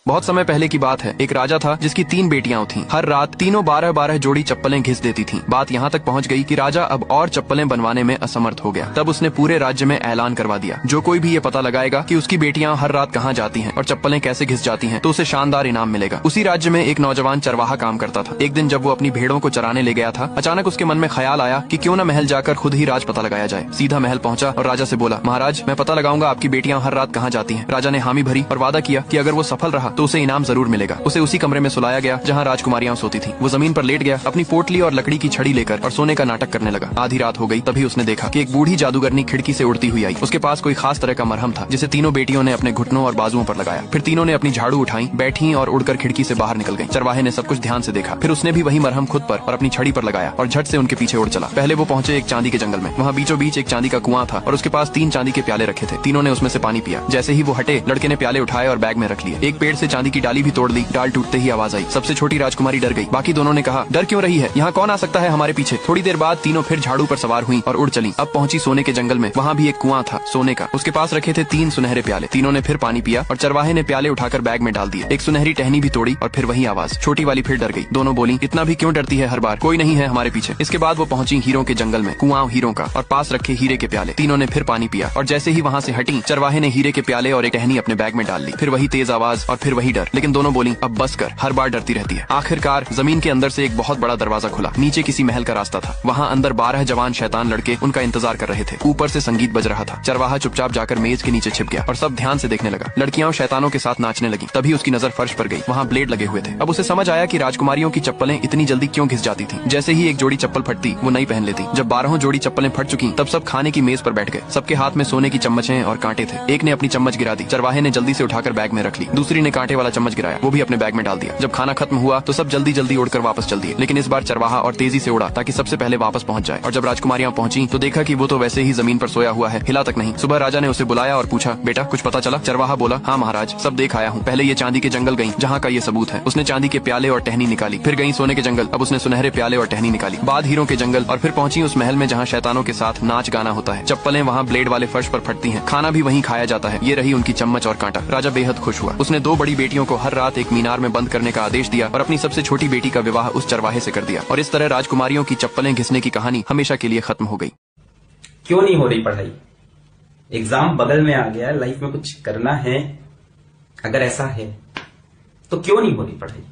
बहुत समय पहले की बात है। एक राजा था जिसकी 3 बेटियां थीं। हर रात तीनों 12-12 जोड़ी चप्पलें घिस देती थीं। बात यहाँ तक पहुँच गई कि राजा अब और चप्पलें बनवाने में असमर्थ हो गया। तब उसने पूरे राज्य में ऐलान करवा दिया, जो कोई भी ये पता लगाएगा कि उसकी बेटियां हर रात कहाँ जाती हैं और चप्पलें कैसे घिस जाती हैं, तो उसे शानदार इनाम मिलेगा। उसी राज्य में एक नौजवान चरवाहा काम करता था। एक दिन जब वो अपनी भेड़ों को चराने ले गया था, अचानक उसके मन में ख्याल आया कि क्यों न महल जाकर खुद ही राज पता लगाया जाए। सीधा महल पहुंचा और राजा से बोला, महाराज, मैं पता लगाऊंगा आपकी बेटियां हर रात कहाँ जाती हैं। राजा ने हामी भरी और वादा किया कि अगर वो सफल रहा तो उसे इनाम जरूर मिलेगा। उसे उसी कमरे में सुलाया गया जहाँ राजकुमारियां सोती थी। वो जमीन पर लेट गया, अपनी पोटली और लकड़ी की छड़ी लेकर और सोने का नाटक करने लगा। आधी रात हो गई, तभी उसने देखा कि एक बूढ़ी जादूगरनी खिड़की से उड़ती हुई आई। उसके पास कोई खास तरह का मरहम था जिसे तीनों बेटियों ने अपने घुटनों और बाजुओं पर लगाया। फिर तीनों ने अपनी झाड़ू उठाई, बैठी और उड़कर खिड़की से बाहर निकल गई। चरवाहे ने सब कुछ ध्यान से देखा। फिर उसने भी वही मरहम खुद पर और अपनी छड़ी पर लगाया और झट से उनके पीछे उड़ चला। पहले वो पहुंचे एक चांदी के जंगल में। वहाँ बीचों बीच एक चांदी का कुआं था और उसके पास 3 चांदी के प्याले रखे थे। तीनों ने उसमें से पानी पिया। जैसे ही वो हटे, लड़के ने प्याले उठाए और बैग में रख लिए। एक पेड़ से चांदी की डाली भी तोड़ ली। डाल टूटते ही आवाज आई। सबसे छोटी राजकुमारी डर गई। बाकी दोनों ने कहा, डर क्यों रही है, यहाँ कौन आ सकता है हमारे पीछे। थोड़ी देर बाद तीनों फिर झाड़ू पर सवार हुई और उड़ चली। अब पहुंची सोने के जंगल में। वहाँ भी एक कुआं था सोने का। उसके पास रखे थे 3 सुनहरे प्याले। तीनों ने फिर पानी पिया और चरवाहे ने प्याले उठाकर बैग में डाल दिए। एक सुनहरी टहनी भी तोड़ी और फिर वही आवाज। छोटी वाली फिर डर गई। दोनों बोली, इतना भी क्यों डरती है हर बार, कोई नहीं है हमारे पीछे। इसके बाद वो पहुंची हीरों के जंगल में। कुआं हीरों का और पास रखे हीरे के प्याले। तीनों ने फिर पानी पिया और जैसे ही वहाँ से हटी, चरवाहे ने हीरे के प्याले और एक टहनी अपने बैग में डाल ली। फिर वही तेज आवाज और फिर वही डर। लेकिन दोनों बोली, अब बस कर, हर बार डरती रहती है। आखिरकार जमीन के अंदर से एक बहुत बड़ा दरवाजा खुला। नीचे किसी महल का रास्ता था। वहाँ अंदर 12 जवान शैतान लड़के उनका इंतजार कर रहे थे। ऊपर से संगीत बज रहा था। चरवाहा चुपचाप जाकर मेज के नीचे छिप गया और सब ध्यान से देखने लगा। लड़कियां शैतानों के साथ नाचने लगी। तभी उसकी नजर फर्श पर गई। वहाँ ब्लेड लगे हुए थे। अब उसे समझ आया कि राजकुमारियों की चप्पलें इतनी जल्दी क्यों घिस जाती थी। जैसे ही एक जोड़ी चप्पल फटती, वो नई पहन लेती। जब 12 जोड़ी चप्पलें फट चुकी, तब सब खाने की मेज पर बैठ गए। सबके हाथ में सोने की चम्मचें और कांटे थे। एक ने अपनी चम्मच गिरा दी। चरवाहे ने जल्दी से उठाकर बैग में रख ली। दूसरी ने कांटे वाला चम्मच गिराया, वो भी अपने बैग में डाल दिया। जब खाना खत्म हुआ तो सब जल्दी जल्दी उड़कर वापस चल दिए। लेकिन इस बार चरवाहा और तेजी से उड़ा ताकि सबसे पहले वापस पहुंच जाए। और जब राजकुमारियां पहुंची तो देखा कि वो तो वैसे ही जमीन पर सोया हुआ है, हिला तक नहीं। सुबह राजा ने उसे बुलाया और पूछा, बेटा कुछ पता चला। चरवाहा बोला, हाँ महाराज, सब देख आया हूँ। पहले ये चांदी के जंगल गई जहाँ का ये सबूत है। उसने चांदी के प्याले और टहनी निकाली। फिर गई सोने के जंगल। अब उसने सुनहरे प्याले और टहनी निकाली। बाद हीरों के जंगल और फिर पहुंची उस महल में जहाँ शैतानों के साथ नाच गाना होता है। चप्पलें वहाँ ब्लेड वाले फर्श पर फटती हैं। खाना भी वहीं खाया जाता है। ये रही उनकी चम्मच और कांटा। राजा बेहद खुश हुआ। उसने 2 बड़ी बेटियों को हर रात एक मीनार में बंद करने का आदेश दिया और अपनी सबसे छोटी बेटी का विवाह उस चरवाहे से कर दिया। और इस तरह राजकुमारियों की चप्पलें घिसने की कहानी हमेशा के लिए खत्म हो गई। क्यों नहीं हो रही पढ़ाई? एग्जाम बगल में आ गया, लाइफ में कुछ करना है। अगर ऐसा है तो क्यों नहीं हो रही पढ़ाई?